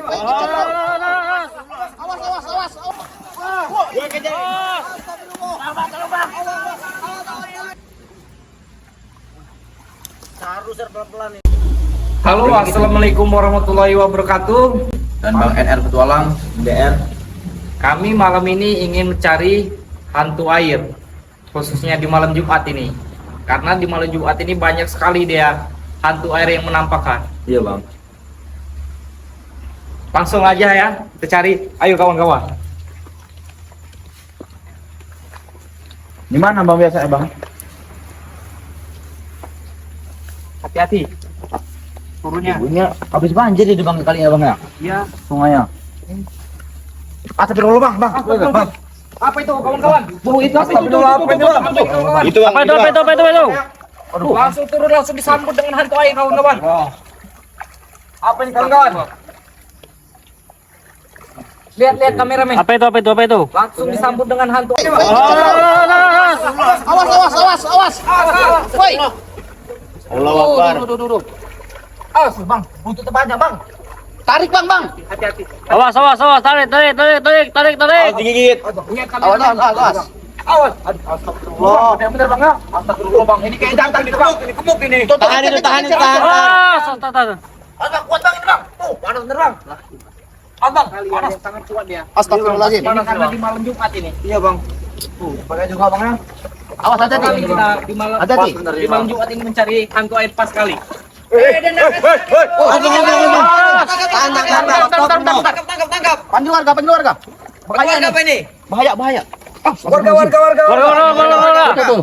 Halo, assalamualaikum warahmatullahi wabarakatuh. Dan Bang NR Petualang DR. Kami malam ini ingin mencari hantu air, khususnya di malam Jumat ini. Karena di malam Jumat ini banyak sekali dia hantu air yang menampakkan. Iya Bang. Langsung aja ya, kita cari. Ayo kawan-kawan. Di mana Bang biasanya Bang? Hati-hati. Turunnya. Ibunya habis banjir di Bang kali ya Bang ya? Iya. Sungainya. Astagfirullah Bang, Bang. Bang. Apa itu kawan-kawan? Itu apa itu Bang? Itu apa itu? Aduh, langsung turun, langsung disambut dengan hantu air kawan-kawan. Apa ini kawan-kawan? Lihat kameramen. Apa itu? Langsung disambut dengan hantu air. Awas. Woi. Allahu Akbar. Duduk. Awas, Bang. Buntutnya banyak, Bang. Tarik bang. Hati-hati. Awas, tarik. Digigit. Lihat kameramen. Awas. Astagfirullah. Bener Bang ya? Astagfirullah Bang. Ini kayak jantan gitu Bang. Ini gemuk ini. Tahan. Tahan. Bang, kuat Bang ini Bang. Tuh, panas bener Bang. Abang, panas sangat kuat dia. Astagfirullahaladzim. Ini karena di malam Jumat ini. Iya Bang. Pakai juga Bang ya. Awas hati-hati. Kali kita di malam Hati-hati. di malam Jumat ini mencari hantu air pas kali. Tangkap. Panggil warga. Bahaya ini. Bahaya. Warga. Betul.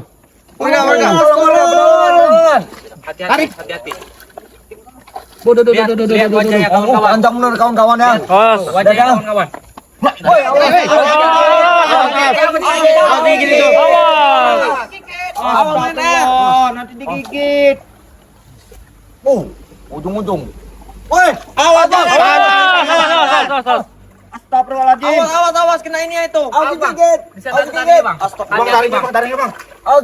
Hati-hati. Lihat wajahnya kawan-kawan. Panjang bener kawan-kawan ya. Wajahnya kawan-kawan. Nanti digigit. Ujung-ujung. Woi, awas Bang. Astagfirullahaladzim. Awas kena ini itu. Digigit. Bisa tarik Bang. Bang, taringnya Bang.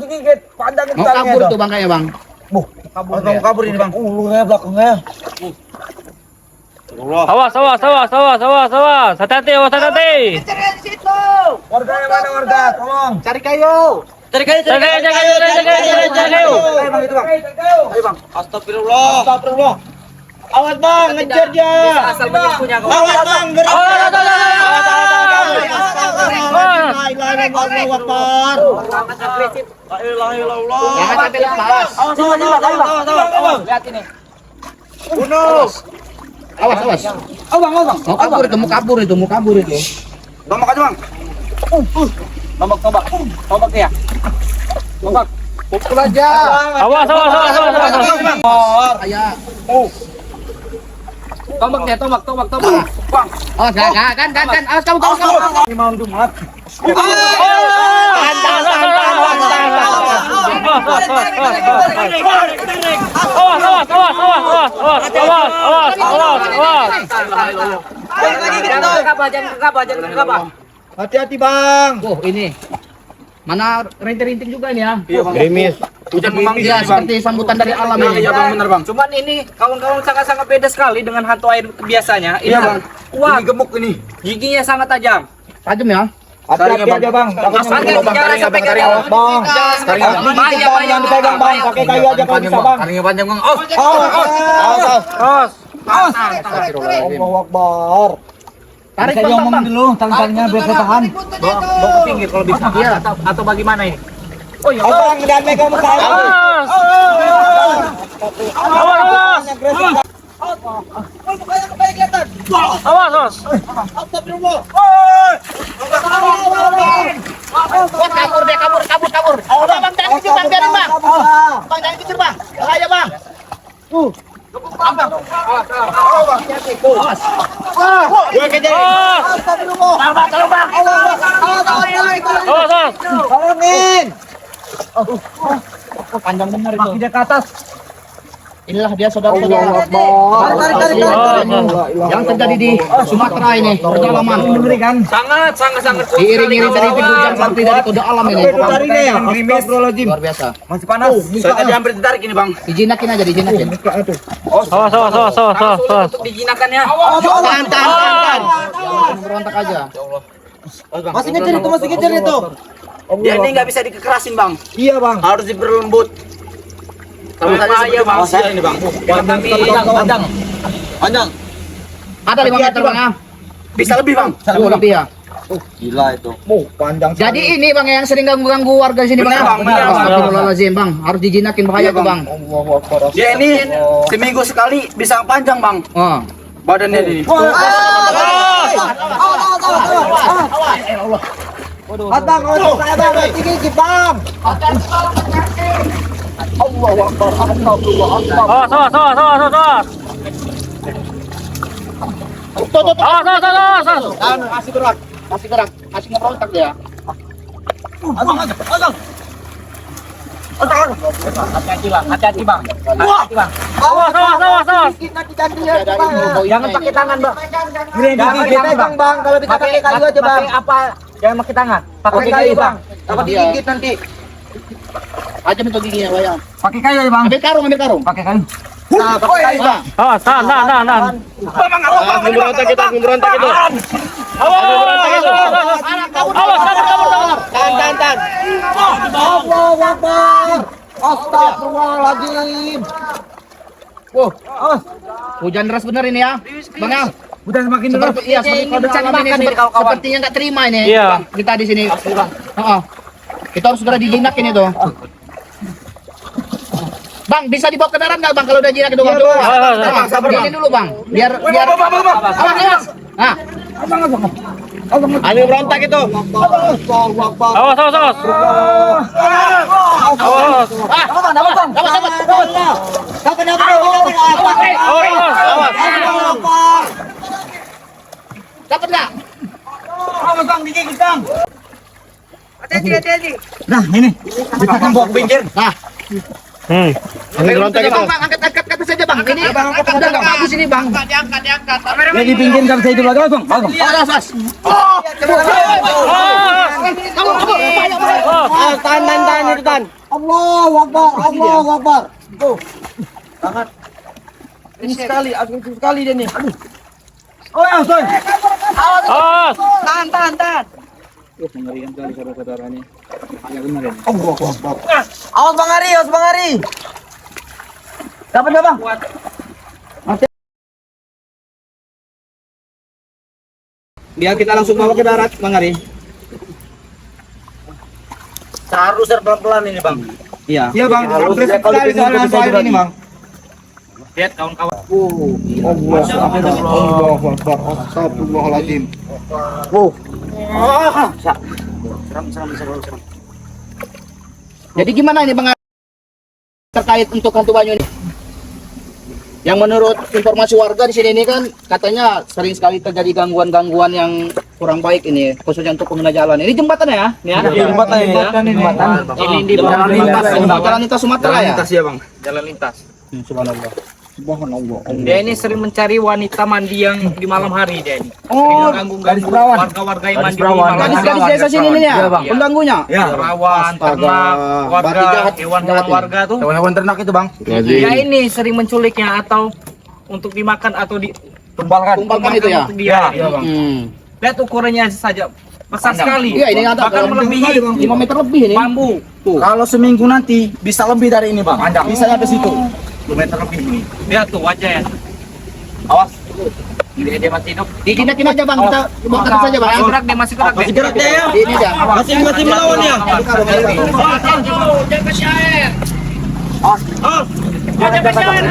Digigit. Panjangin Mau kabur tuh bangkanya bang. Kabur ini Bang. Luruhnya belakangnya. Awas. Hati-hati. Warga yang mana warga? Tolong. Cari kayu. Jaga. Ayo Bang itu Bang. Ayo Bang. Astagfirullah. Awas Bang, ngejar dia. Asal menipunya kawan. Awas Bang, gerak. Jangan sampai lepas. Lihat ini. Awas. Mau kabur itu. Tombak aja Bang. Tombak dia. Tombak. Pukul aja. Awas. Ayah. Tombak dia, tombak. Bang. Awas kan. Awas kamu. Ini malam Jumat. Jangan gegabah. Hati-hati Bang. Oh ini. Mana rintik-rintik juga ini ya. Iya Bang. Gerimis. Hujan memanggil Ya seperti sambutan dari alam ini. Iya Bang, bener Bang. Cuman ini kawan-kawan sangat-sangat beda sekali dengan hantu air biasanya. Ini Iya Bang. kuat, Ini gemuk ini. giginya sangat tajam. Tajam ya. Hati-hati aja Bang. Takutnya Bang. Jangan sampai ke Awas Bang. Bahaya. Jangan dipegang Bang. Pakai kayu aja kalau bisa Bang. Taringnya panjang bang. Awas. Astagfirullahaladzim. Allahu Akbar. Tarik Saya ngomong dulu tarik-tariknya biar saya tahan. Bawa ke pinggir kalau bisa. Iya. Atau bagaimana ini? Oh Bang, jangan megang muka. Awas. Kabur deh, kabur. Bang, jangan kecil bang, biarin bang. Bang, jangan kecil bang. Bahaya bang. Gue kejar. Tolong bang. Awas. Tolongin. Panjang benar itu. Kaki dia ke atas. Inilah dia saudara-saudara. Tarik. Yang terjadi di Sumatera ini perjalanan. Ngeri kan? Sangat kuat. Diiring-iring dari hujan seperti dari kode alam ini. Tariknya ya. Astagfirullahaladzim. Luar biasa. Masih panas. Saya tadi hampir ditarik ini Bang. Dijinakin aja, dijinakin. Awas. Untuk dijinakannya. Tahan. enak aja. Masih ngejar itu. Dia ini nggak bisa dikekerasin bang, Iya bang. harus diperlembut. Kalau tadi Bahaya, seperti Bang. saya ini bang, panjang. Ada 5 meter bang ya. Bisa lebih bang. Lebih ya. Gila itu. Panjang. Jadi ini bang yang sering ganggu warga sini bang. Bener, Bang. Bener, Bang. Astagfirullahaladzim bang, harus dijinakin bahaya tuh bang. Dia ini seminggu sekali bisa panjang bang. Oh. Badannya ini. Abang, saya bang, tinggi bang. Awas, awas, awas, awas, awas. Awas, awas, awas, awas. Masih gerak, masih ngerontak dia. Hati-hati bang, hati-hati bang. Hati-hati bang. Awas, awas, awas, awas. Jangan pakai tangan bang. Jangan pakai tangan bang, kalau bisa pakai kayu aja bang. Pakai apa? Jangan pakai tangan. Pakai kayu bang. Takut digigit nanti. Aja bentuk giginya bayang. Pakai kayu ya bang. Ambil karung. Pakai kayu. Nah, pakai kayu bang. Awas, tahan, tahan, tahan, tahan. Ngeberontak itu. Awas, awas, kabur. Tahan. Allahu Akbar. Astagfirullahaladzim. Hujan deras bener ini ya, bang ya. Udah semakin deras. Seperti, iya, seperti kode alam ini sepertinya nggak terima ini. Iya. Bang, kita di sini. Kita harus segera dijinakin itu. Bang, bisa dibawa ke darat nggak bang kalau udah jinak itu bang? sabar, Ini dulu bang, biar. Awas. Nah, Ambil berontak itu. Awas, awas, awas. Awas. Dapat nggak? Nah ini. Kita kan bawa ke pinggir. Nah, Ambil berontak itu. bang, angkat saja bang. Ini udah nggak bagus ini bang. Lagi pinggir nggak bisa hidup lagi bang. Awas. Tahan itu tan. Allahu Akbar. Tuh. Angkat. Ini agresif sekali dia nih. Oh ya, Son. Awas. Tahan. Mengerikan kali saudara-saudaranya. Hanya benar ini. Awas Bang Ari. Dapat nggak bang? Biar kita langsung bawa ke darat, Bang Ari. Harus pelan-pelan ini bang. Iya. Iya, Bang. Agresif sekali soalnya ini, Bang. Lihat kawan-kawan. Astagfirullahaladzim. Seram. Jadi gimana ini bang terkait untuk hantu banyu ini? Yang menurut informasi warga di sini ini kan katanya sering sekali terjadi gangguan-gangguan yang kurang baik ini, khususnya untuk pengguna jalan. Ini jembatan ya? Jembatan ini. Ini di Jalan lintas Sumatera ya? ya, Bang. jalan lintas. Subhanallah. Dia ini sering mencari wanita mandi yang di malam hari dia ini. Oh, Gadis perawan. Warga-warga yang mandi di malam hari. Gadis-gadis desa sini nih ya? Pengganggunya? Ya. Perawan, ternak, warga, hewan-hewan warga tuh. Hewan ternak itu, Bang. Dia ini sering menculiknya atau untuk dimakan atau Tumbalkan itu ya? untuk dia. Iya, Bang. Lihat ukurannya saja besar sekali. Iya, ini ada Bahkan melebihi 5 meter lebih ini. bambu. Kalau seminggu nanti bisa lebih dari ini, Bang. Bisa sampai situ. 2 meter lebih ini. Lihat tuh wajahnya. Awas. Dia masih hidup. Dijinakin aja bang, kita bawa ke saja bang. Masih gerak dia, masih gerak. Masih gerak dia ya? Ini dia. Masih melawan ya? Jangan kasih air.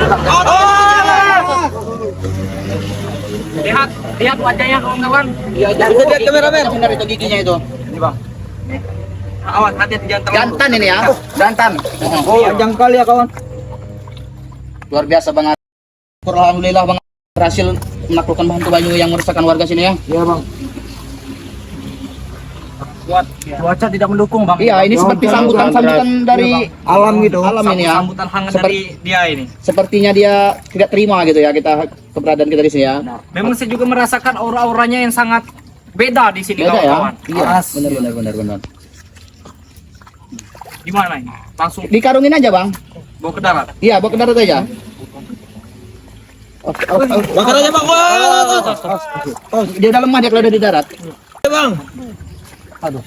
Lihat wajahnya kawan-kawan. Iya, Bisa lihat kameramen. benar itu giginya itu. Ini bang. Awas, hati-hati jangan terlalu. Jantan ini ya. Jantan. Panjang kali ya, kawan. Luar biasa bang. Alhamdulillah bang berhasil menaklukkan hantu banyu yang meresahkan warga sini ya. Iya, Bang. Cuaca tidak mendukung, Bang. Iya, ini seperti sambutan dari Alam gitu. alam ini ya. Sambutan hangat Seperti- dari dia ini. Sepertinya dia tidak terima gitu ya kita keberadaan kita di sini ya. Memang saya juga merasakan aura-auranya yang sangat beda di sini Beda ya. kawan-kawan. Iya, benar. Gimana ini? Langsung Dikarungin aja bang. bawa ke darat. Iya, bawa ke darat aja. Bakar aja bang. Dia udah lemah dia kalau udah di darat. Bang. Aduh.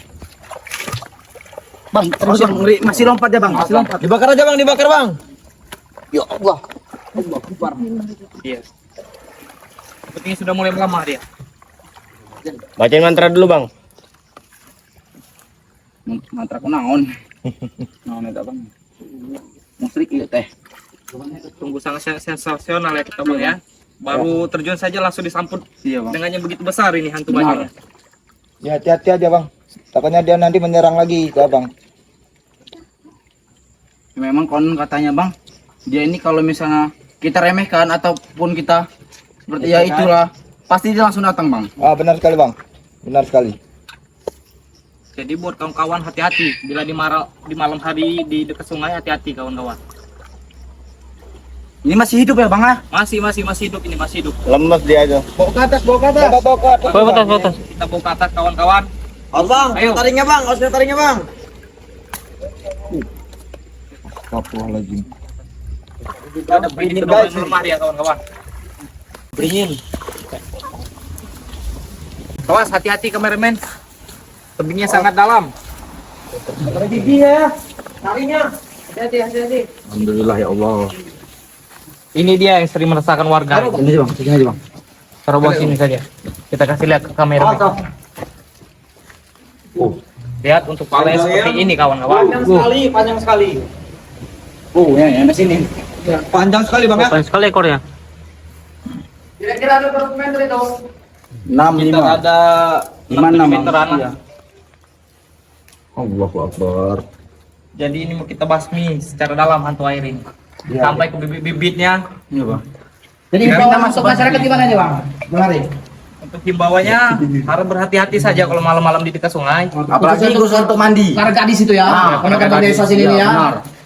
Bang, terus yang masih lompat ya bang, masih lompat. Dibakar aja bang, dibakar bang. Ya Allah. Allah Akbar. Iya. Sepertinya sudah mulai melemah dia. Bacain mantra dulu, Bang. Mantra ku naon? Naon eta bang? Musrik ieu teh. Tunggu sangat sensasional ya kita bang ya. Baru terjun saja langsung disambut Iya bang. dengannya begitu besar ini hantu Benar. banyunya. Ya hati-hati aja bang. Takutnya dia nanti menyerang lagi ke abang. Memang konon katanya bang, dia ini kalau misalnya kita remehkan ataupun kita seperti ya itulah, pasti dia langsung datang bang. Ah benar sekali bang. Benar sekali. Jadi buat kawan-kawan hati-hati bila di malam hari di dekat sungai, hati-hati kawan-kawan. Ini masih hidup ya bang ah? Masih hidup ini, masih hidup. Lemes dia aja. Bawa ke atas, bawa ke atas. Bawa ke atas. Bawa atas. Kita bawa ke atas kawan-kawan. Bang, Ayo. taringnya bang, harusnya taringnya bang. Astagfirullahaladzim. Ada beringin guys. rumah dia kawan-kawan. Beringin. Awas, hati-hati kameramen. Tebingnya sangat dalam. Ada gigi ya, taringnya. Hati-hati. Alhamdulillah ya Allah. Ini dia yang sering meresahkan warga. Ini bang, sini aja bang. Taruh bawah sini saja. Kita kasih lihat ke kamera. Lihat untuk palanya seperti ini kawan-kawan. Panjang sekali. Oh ya, yang di sini. Panjang sekali bang ya. Panjang sekali ekornya. Kira-kira ada berapa meter itu? 6 Kita ada 5 meteran. Iya. Allahu Akbar. Jadi ini mau kita basmi secara dalam hantu air ini. Sampai ke bibit-bibitnya. Iya bang. Jadi kita masuk masyarakat di mana nih bang? Kemari. Untuk himbauannya harus berhati-hati saja kalau malam-malam di dekat sungai. Apalagi khusus untuk mandi. Karena gadis itu ya. Karena kan desa sini nih ya.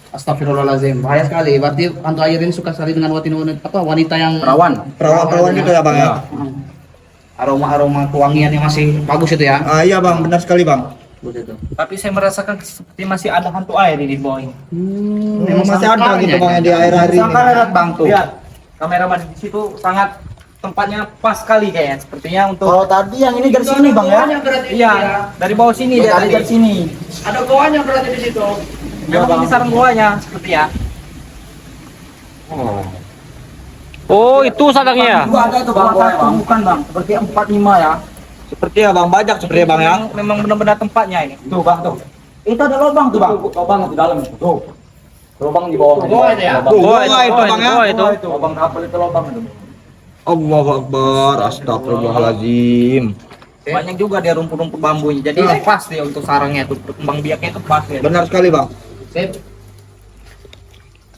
Astagfirullahaladzim. Bahaya sekali. Berarti hantu air ini suka sekali dengan wanita yang perawan itu ya bang ya. Aroma kewangian yang masih bagus itu ya. Ah iya bang, benar sekali bang. Tapi saya merasakan seperti masih ada hantu air di bawah ini. Memang masih ada gitu bang ya di air-air ini. Sangka lihat bang tuh. Lihat, kameraman di situ sangat tempatnya pas sekali kayaknya. Sepertinya untuk Kalau tadi yang ini dari sini bang ya. iya, dari bawah sini dia Dari tadi. sini. Ada goanya berarti di situ. Memang di sarang goanya seperti ya. Oh, itu sarangnya. Juga ada tuh bang, bukan bang. Seperti 4-5 ya. Seperti ya bang, banyak seperti bang ya. Memang benar-benar tempatnya ini. Tuh bang tuh. Itu ada lubang tuh bang. Lubang di dalam itu. Tuh. Lubang di bawah. Goa itu ya. Tuh, Goa goa itu bang ya. goa itu. Lubang kapal itu lubang itu. Allahu Akbar, astagfirullahaladzim. Banyak juga dia rumput-rumput bambunya. Jadi pas dia untuk sarangnya itu, kembang biaknya itu pas ya. Benar sekali bang.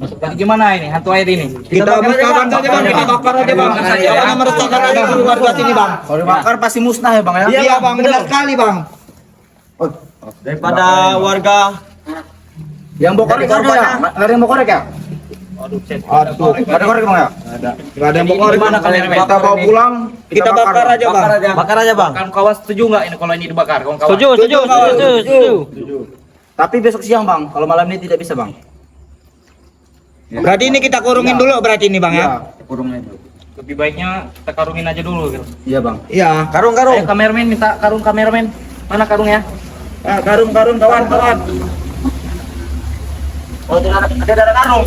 Jadi gimana ini hantu air ini? Kita musnahkan saja bang, kita bakar aja bang. Jangan meresahkan lagi warga sini bang. Kalau dibakar pasti musnah ya bang ya. Iya bang, benar sekali bang. Daripada warga Yang bokorek ada ya? Nggak ada yang bokorek ya? Aduh, Nggak ada korek bang ya? nggak ada yang bongkar. Gimana kalian, men? Kita bawa pulang, kita bakar aja bang. Bakar aja bang. Kawan-kawan setuju nggak ini kalau ini dibakar? Kawan-kawan. Setuju. Tapi besok siang bang. Kalau malam ini tidak bisa bang. Berarti ini kita kurungin dulu berarti ini bang ya? Kurungnya itu. Lebih baiknya kita karungin aja dulu gitu. Iya bang. Iya. Ayo kameramen minta karung kameramen. Mana karungnya? Karung kawan. Oh tidak ada karung.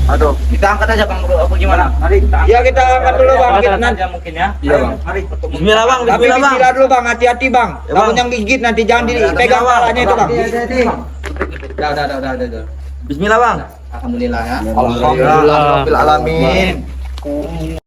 Aduh, kita angkat aja bang. Apa gimana? Mari kita angkat. Ya kita angkat dulu bang. Kita Kita nanti. aja mungkin ya. Iya bang. Mari. Bismillah bang. Tapi bismillah dulu bang, hati-hati bang. Takut yang gigit nanti jangan dipegang palanya itu bang. Udah. Bismillah bang. Alhamdulillah ya. Alhamdulillah. Alhamdulillah.